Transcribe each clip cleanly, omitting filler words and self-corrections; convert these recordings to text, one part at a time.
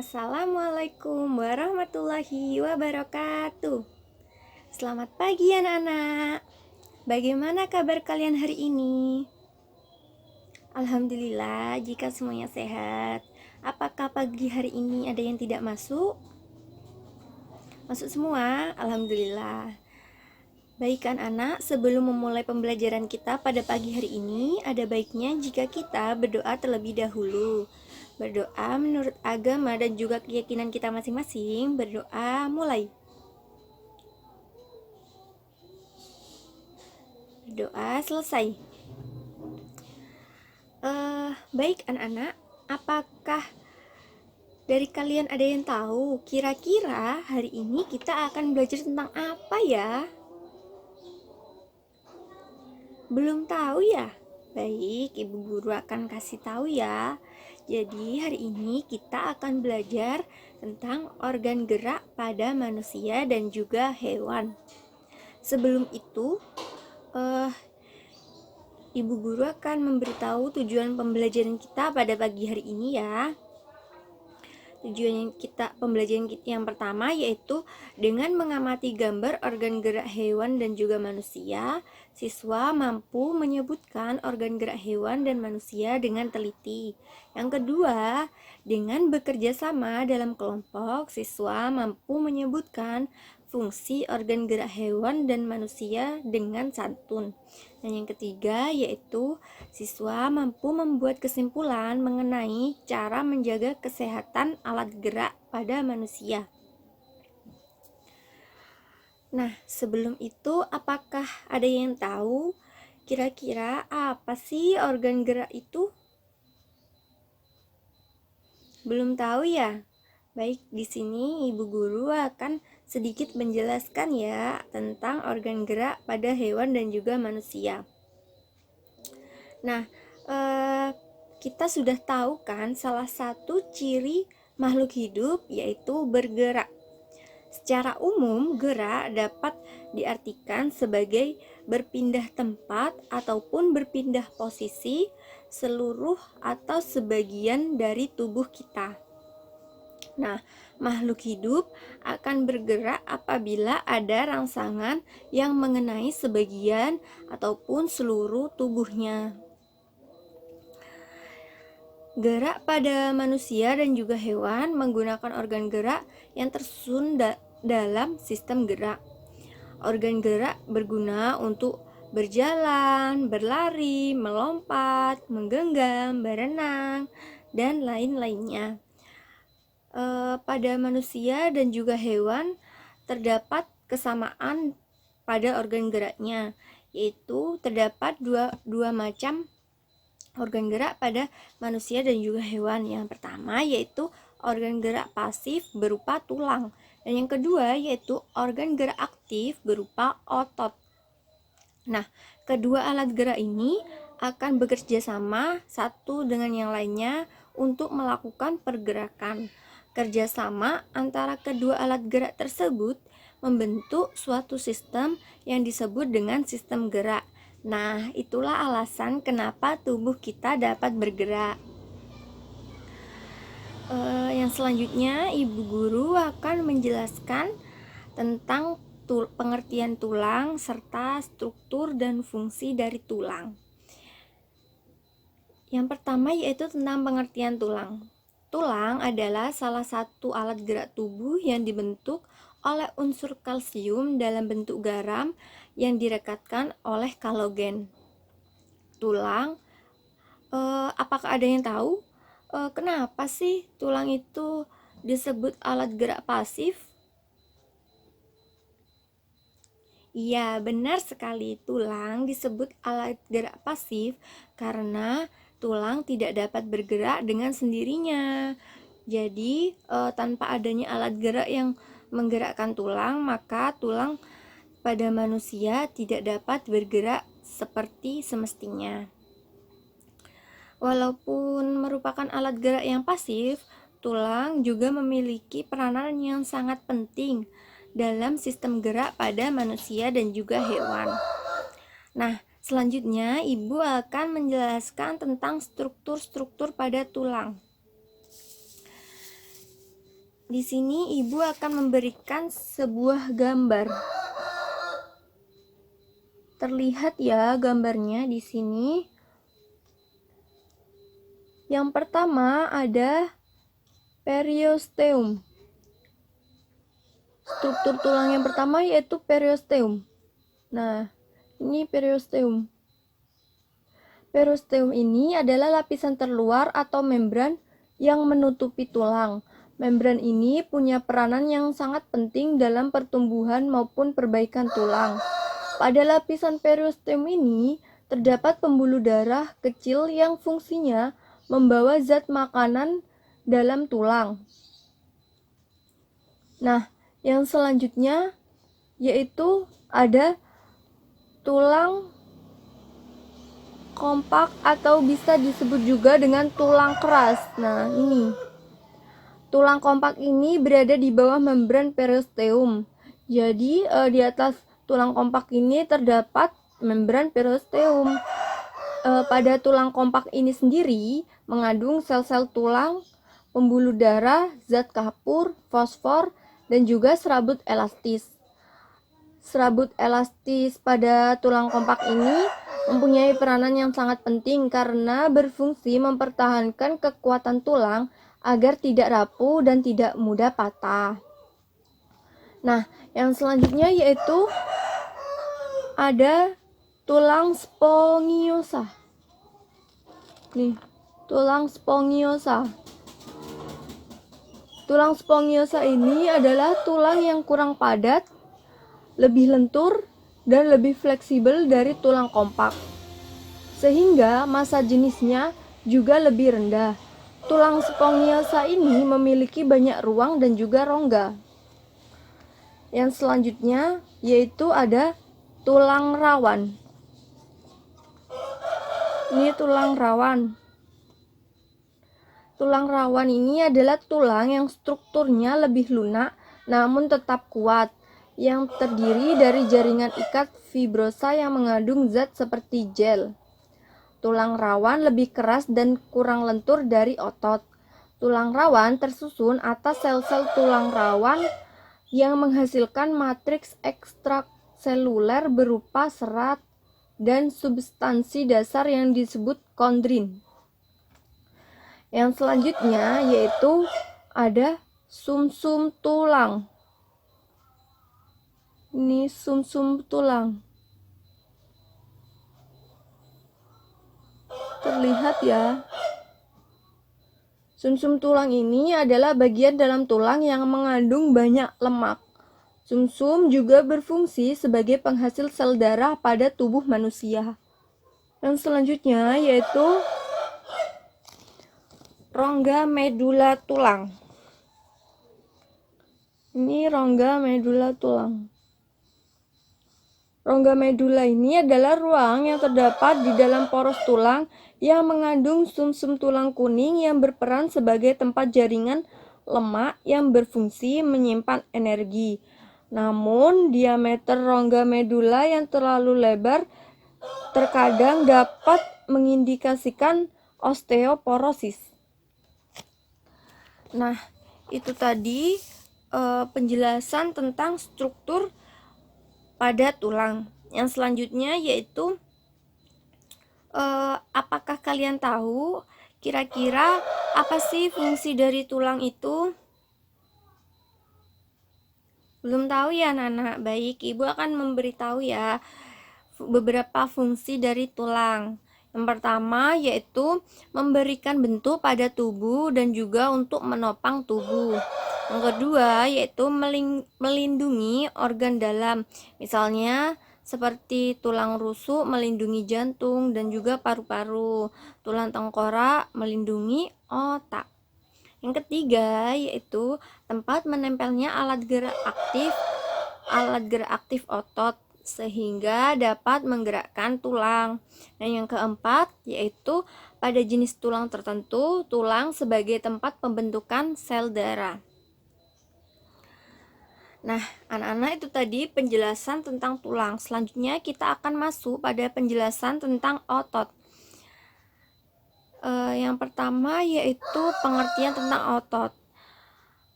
Assalamualaikum warahmatullahi wabarakatuh. Selamat pagi anak-anak. Bagaimana kabar kalian hari ini? Alhamdulillah jika semuanya sehat. Apakah pagi hari ini ada yang tidak masuk? Masuk semua? Alhamdulillah. Baik anak-anak, sebelum memulai pembelajaran kita pada pagi hari ini, ada baiknya jika kita berdoa terlebih dahulu. Berdoa menurut agama dan juga keyakinan kita masing-masing. Berdoa mulai. Berdoa selesai. Baik anak-anak, apakah dari kalian ada yang tahu kira-kira hari ini kita akan belajar tentang apa ya? Belum tahu ya? Baik, ibu guru akan kasih tahu ya. Jadi hari ini kita akan belajar tentang organ gerak pada manusia dan juga hewan. Sebelum itu, ibu guru akan memberitahu tujuan pembelajaran kita pada pagi hari ini ya. Tujuan pembelajaran kita yang pertama yaitu dengan mengamati gambar organ gerak hewan dan juga manusia, siswa mampu menyebutkan organ gerak hewan dan manusia dengan teliti. Yang kedua, dengan bekerja sama dalam kelompok, siswa mampu menyebutkan fungsi organ gerak hewan dan manusia dengan santun. Dan yang ketiga yaitu siswa mampu membuat kesimpulan mengenai cara menjaga kesehatan alat gerak pada manusia. Nah, sebelum itu apakah ada yang tahu kira-kira apa sih organ gerak itu? Belum tahu ya? Baik, di sini ibu guru akan sedikit menjelaskan ya tentang organ gerak pada hewan dan juga manusia. Nah, kita sudah tahu kan salah satu ciri makhluk hidup yaitu bergerak. Secara umum, gerak dapat diartikan sebagai berpindah tempat ataupun berpindah posisi seluruh atau sebagian dari tubuh kita. Nah, makhluk hidup akan bergerak apabila ada rangsangan yang mengenai sebagian ataupun seluruh tubuhnya. Gerak pada manusia dan juga hewan menggunakan organ gerak yang tersusun dalam sistem gerak. Organ gerak berguna untuk berjalan, berlari, melompat, menggenggam, berenang, dan lain-lainnya. Pada manusia dan juga hewan terdapat kesamaan pada organ geraknya, yaitu terdapat dua macam organ gerak pada manusia dan juga hewan. Yang pertama yaitu organ gerak pasif berupa tulang, dan yang kedua yaitu organ gerak aktif berupa otot. Nah, kedua alat gerak ini akan bekerja sama satu dengan yang lainnya untuk melakukan pergerakan. Kerjasama antara kedua alat gerak tersebut membentuk suatu sistem yang disebut dengan sistem gerak. Nah, itulah alasan kenapa tubuh kita dapat bergerak. Yang selanjutnya, ibu guru akan menjelaskan tentang pengertian tulang serta struktur dan fungsi dari tulang. Yang pertama yaitu tentang pengertian tulang. Tulang adalah salah satu alat gerak tubuh yang dibentuk oleh unsur kalsium dalam bentuk garam yang direkatkan oleh kolagen. Tulang, apakah ada yang tahu kenapa sih tulang itu disebut alat gerak pasif? Iya, benar sekali. Tulang disebut alat gerak pasif karena tulang tidak dapat bergerak dengan sendirinya. Jadi, tanpa adanya alat gerak yang menggerakkan tulang, maka tulang pada manusia tidak dapat bergerak seperti semestinya. Walaupun merupakan alat gerak yang pasif, tulang juga memiliki peranan yang sangat penting dalam sistem gerak pada manusia dan juga hewan. Nah, selanjutnya ibu akan menjelaskan tentang struktur-struktur pada tulang. Di sini ibu akan memberikan sebuah gambar. Terlihat ya gambarnya di sini. Yang pertama ada periosteum. Struktur tulang yang pertama yaitu periosteum. Nah, ini periosteum. Periosteum ini adalah lapisan terluar atau membran yang menutupi tulang. Membran ini punya peranan yang sangat penting dalam pertumbuhan maupun perbaikan tulang. Pada lapisan periosteum ini terdapat pembuluh darah kecil yang fungsinya membawa zat makanan dalam tulang. Nah, yang selanjutnya yaitu ada tulang kompak atau bisa disebut juga dengan tulang keras. Nah, ini. Tulang kompak ini berada di bawah membran periosteum. Jadi, di atas tulang kompak ini terdapat membran periosteum. Pada tulang kompak ini sendiri mengandung sel-sel tulang, pembuluh darah, zat kapur, fosfor, dan juga serabut elastis. Serabut elastis pada tulang kompak ini mempunyai peranan yang sangat penting karena berfungsi mempertahankan kekuatan tulang agar tidak rapuh dan tidak mudah patah. Nah, yang selanjutnya yaitu ada tulang spongiosa. Nih, tulang spongiosa. Tulang spongiosa ini adalah tulang yang kurang padat, lebih lentur, dan lebih fleksibel dari tulang kompak, sehingga massa jenisnya juga lebih rendah. Tulang spongiosa ini memiliki banyak ruang dan juga rongga. Yang selanjutnya yaitu ada tulang rawan. Ini tulang rawan. Tulang rawan ini adalah tulang yang strukturnya lebih lunak namun tetap kuat, yang terdiri dari jaringan ikat fibrosa yang mengandung zat seperti gel. Tulang rawan lebih keras dan kurang lentur dari otot. Tulang rawan tersusun atas sel-sel tulang rawan yang menghasilkan matriks ekstraseluler berupa serat dan substansi dasar yang disebut kondrin. Yang selanjutnya yaitu ada sumsum tulang. Ini sumsum tulang. Terlihat ya. Sumsum tulang ini adalah bagian dalam tulang yang mengandung banyak lemak. Sumsum juga berfungsi sebagai penghasil sel darah pada tubuh manusia. Yang selanjutnya yaitu rongga medula tulang. Ini rongga medula tulang. Rongga medula ini adalah ruang yang terdapat di dalam poros tulang yang mengandung sumsum tulang kuning yang berperan sebagai tempat jaringan lemak yang berfungsi menyimpan energi. Namun, diameter rongga medula yang terlalu lebar terkadang dapat mengindikasikan osteoporosis. Nah, itu tadi penjelasan tentang struktur pada tulang. Yang selanjutnya yaitu apakah kalian tahu kira-kira apa sih fungsi dari tulang itu? Belum tahu ya anak-anak? Baik, ibu akan memberitahu ya beberapa fungsi dari tulang. Yang pertama yaitu memberikan bentuk pada tubuh dan juga untuk menopang tubuh. Yang kedua yaitu melindungi organ dalam, misalnya seperti tulang rusuk melindungi jantung dan juga paru-paru, tulang tengkorak melindungi otak. Yang ketiga yaitu tempat menempelnya alat gerak aktif otot sehingga dapat menggerakkan tulang. Dan yang keempat yaitu pada jenis tulang tertentu, tulang sebagai tempat pembentukan sel darah. Nah, anak-anak, itu tadi penjelasan tentang tulang. Selanjutnya kita akan masuk pada penjelasan tentang otot. Yang pertama yaitu pengertian tentang otot.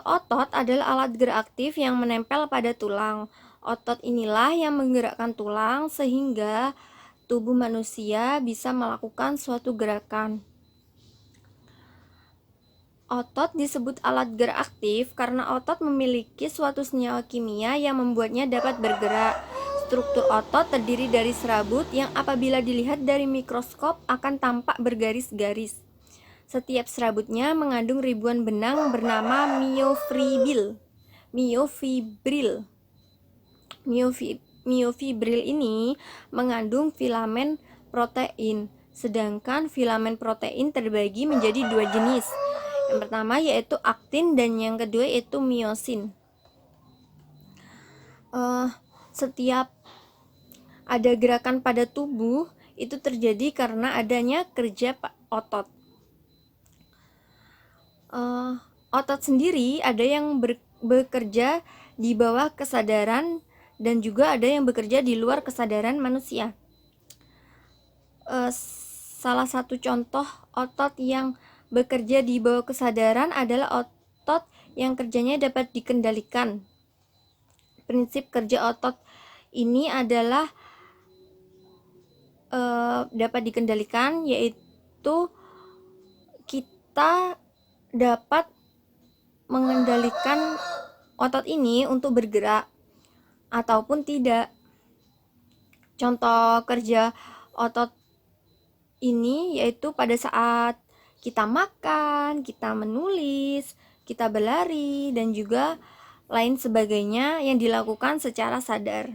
Otot adalah alat gerak aktif yang menempel pada tulang. Otot inilah yang menggerakkan tulang sehingga tubuh manusia bisa melakukan suatu gerakan. Otot disebut alat gerak aktif karena otot memiliki suatu senyawa kimia yang membuatnya dapat bergerak. Struktur otot terdiri dari serabut yang apabila dilihat dari mikroskop akan tampak bergaris-garis. Setiap serabutnya mengandung ribuan benang bernama miofibril. Miofibril ini mengandung filamen protein, sedangkan filamen protein terbagi menjadi dua jenis. Yang pertama yaitu aktin dan yang kedua yaitu miosin. Setiap ada gerakan pada tubuh itu terjadi karena adanya kerja otot. Otot sendiri ada yang bekerja di bawah kesadaran dan juga ada yang bekerja di luar kesadaran manusia. Salah satu contoh otot yang bekerja di bawah kesadaran adalah otot yang kerjanya dapat dikendalikan. Prinsip kerja otot ini adalah dapat dikendalikan, yaitu kita dapat mengendalikan otot ini untuk bergerak ataupun tidak. Contoh kerja otot ini yaitu pada saat kita makan, kita menulis, kita berlari, dan juga lain sebagainya yang dilakukan secara sadar.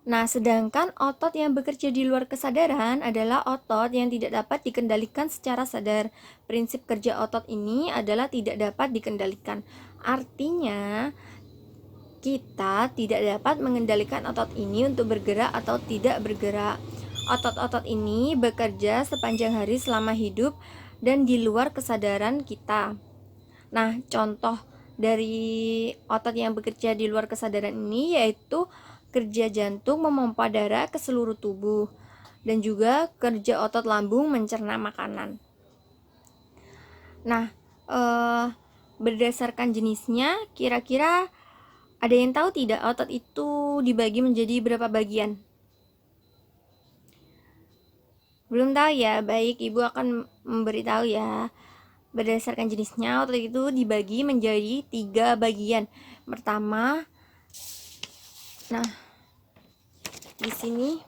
Nah, sedangkan otot yang bekerja di luar kesadaran adalah otot yang tidak dapat dikendalikan secara sadar. Prinsip kerja otot ini adalah tidak dapat dikendalikan. Artinya, kita tidak dapat mengendalikan otot ini untuk bergerak atau tidak bergerak. Otot-otot ini bekerja sepanjang hari selama hidup dan di luar kesadaran kita. Nah, contoh dari otot yang bekerja di luar kesadaran ini yaitu kerja jantung memompa darah ke seluruh tubuh dan juga kerja otot lambung mencerna makanan. Nah, berdasarkan jenisnya, kira-kira ada yang tahu tidak otot itu dibagi menjadi berapa bagian? Belum tahu ya? Baik, Ibu akan memberitahu ya. Berdasarkan jenisnya, otot itu dibagi menjadi 3 bagian. Pertama, nah, di sini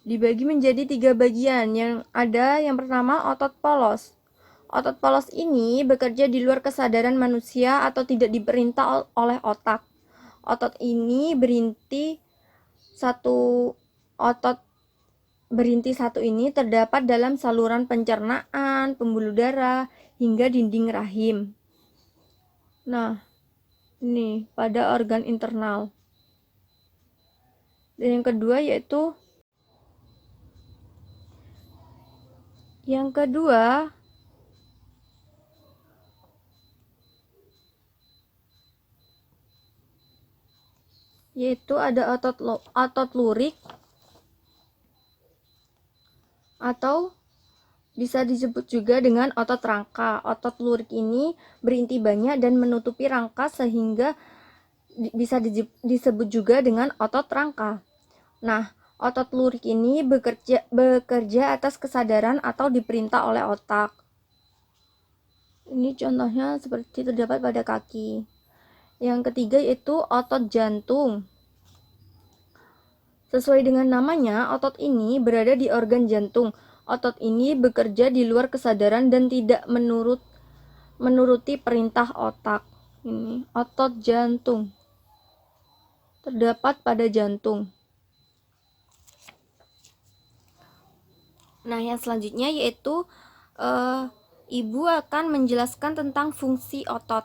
dibagi menjadi 3 bagian. Yang pertama otot polos. Otot polos ini bekerja di luar kesadaran manusia atau tidak diperintah oleh otak. Otot ini berinti satu ini terdapat dalam saluran pencernaan, pembuluh darah, hingga dinding rahim. Nah, ini pada organ internal. Dan yang kedua yaitu ada otot lurik atau bisa disebut juga dengan otot rangka. Otot lurik ini berinti banyak dan menutupi rangka sehingga bisa disebut juga dengan otot rangka. Nah, otot lurik ini bekerja atas kesadaran atau diperintah oleh otak. Ini contohnya seperti terdapat pada kaki. Yang ketiga yaitu otot jantung. Sesuai dengan namanya, otot ini berada di organ jantung. Otot ini bekerja di luar kesadaran dan tidak menuruti perintah otak. Ini otot jantung. Terdapat pada jantung. Nah, yang selanjutnya yaitu Ibu akan menjelaskan tentang fungsi otot.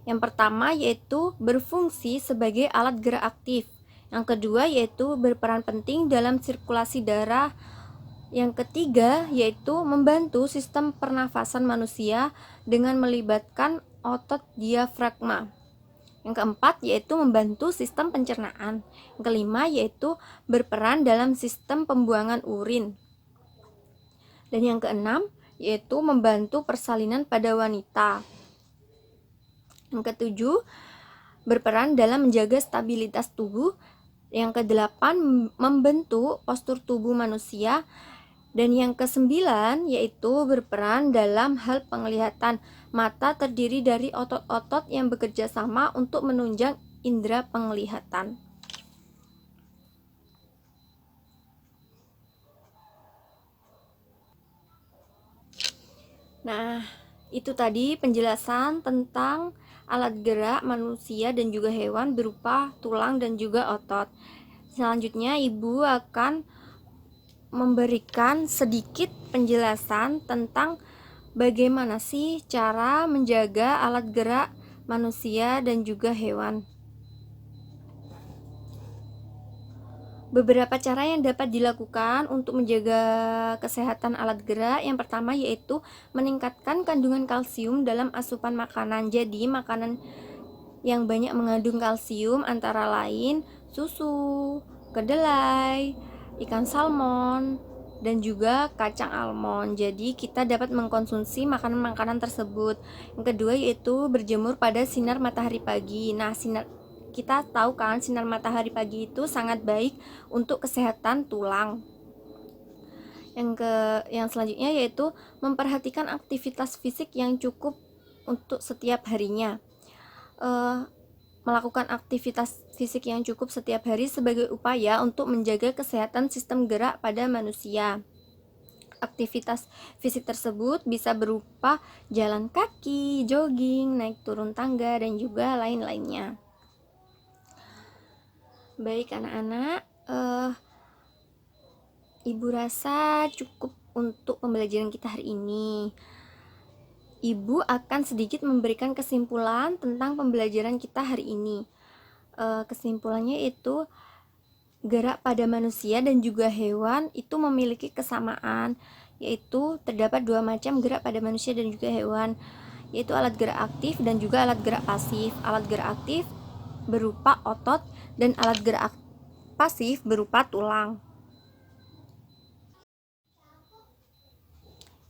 Yang pertama yaitu berfungsi sebagai alat gerak aktif. Yang kedua yaitu berperan penting dalam sirkulasi darah. Yang ketiga yaitu membantu sistem pernafasan manusia dengan melibatkan otot diafragma. Yang keempat yaitu membantu sistem pencernaan. Yang kelima yaitu berperan dalam sistem pembuangan urin. Dan yang keenam yaitu membantu persalinan pada wanita. Yang ketujuh, berperan dalam menjaga stabilitas tubuh. Yang kedelapan, membentuk postur tubuh manusia. Dan yang kesembilan, yaitu berperan dalam hal penglihatan. Mata terdiri dari otot-otot yang bekerja sama untuk menunjang indera penglihatan. Nah, itu tadi penjelasan tentang alat gerak manusia dan juga hewan berupa tulang dan juga otot. Selanjutnya, Ibu akan memberikan sedikit penjelasan tentang bagaimana sih cara menjaga alat gerak manusia dan juga hewan. Beberapa cara yang dapat dilakukan untuk menjaga kesehatan alat gerak. Yang pertama yaitu meningkatkan kandungan kalsium dalam asupan makanan. Jadi makanan yang banyak mengandung kalsium antara lain susu, kedelai, ikan salmon, dan juga kacang almond. Jadi kita dapat mengkonsumsi makanan-makanan tersebut. Yang kedua yaitu berjemur pada sinar matahari pagi. Nah, kita tahu kan sinar matahari pagi itu sangat baik untuk kesehatan tulang. Yang selanjutnya yaitu memperhatikan aktivitas fisik yang cukup untuk setiap harinya. Melakukan aktivitas fisik yang cukup setiap hari sebagai upaya untuk menjaga kesehatan sistem gerak pada manusia. Aktivitas fisik tersebut bisa berupa jalan kaki, jogging, naik turun tangga, dan juga lain-lainnya. Baik anak-anak, Ibu rasa cukup untuk pembelajaran kita hari ini. Ibu akan sedikit memberikan kesimpulan tentang pembelajaran kita hari ini. Kesimpulannya itu gerak pada manusia dan juga hewan itu memiliki kesamaan, yaitu terdapat dua macam gerak pada manusia dan juga hewan, yaitu alat gerak aktif dan juga alat gerak pasif. Alat gerak aktif berupa otot dan alat gerak pasif berupa tulang.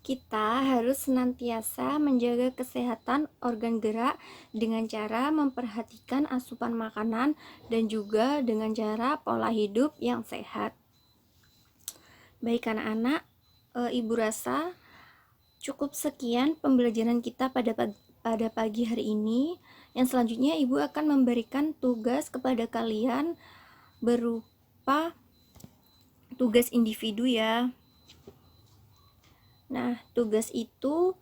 Kita harus senantiasa menjaga kesehatan organ gerak dengan cara memperhatikan asupan makanan dan juga dengan cara pola hidup yang sehat. Baik anak-anak, Ibu rasa cukup sekian pembelajaran kita pada pagi hari ini. Yang selanjutnya Ibu akan memberikan tugas kepada kalian berupa tugas individu ya. Nah, tugas itu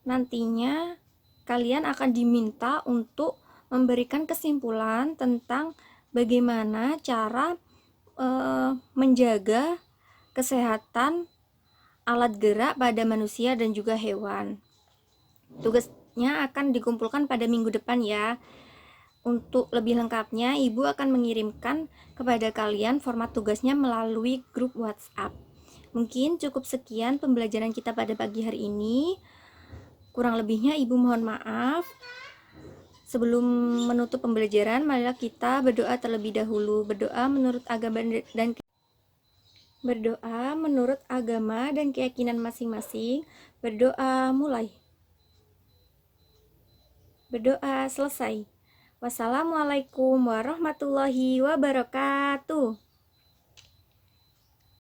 nantinya kalian akan diminta untuk memberikan kesimpulan tentang bagaimana cara menjaga kesehatan alat gerak pada manusia dan juga hewan. Tugasnya akan dikumpulkan pada minggu depan ya. Untuk lebih lengkapnya, Ibu akan mengirimkan kepada kalian format tugasnya melalui grup WhatsApp. Mungkin cukup sekian pembelajaran kita pada pagi hari ini. Kurang lebihnya Ibu mohon maaf. Sebelum menutup pembelajaran, marilah kita berdoa terlebih dahulu. Berdoa menurut agama dan keyakinan masing-masing. Berdoa mulai. Berdoa selesai. Wassalamualaikum warahmatullahi wabarakatuh.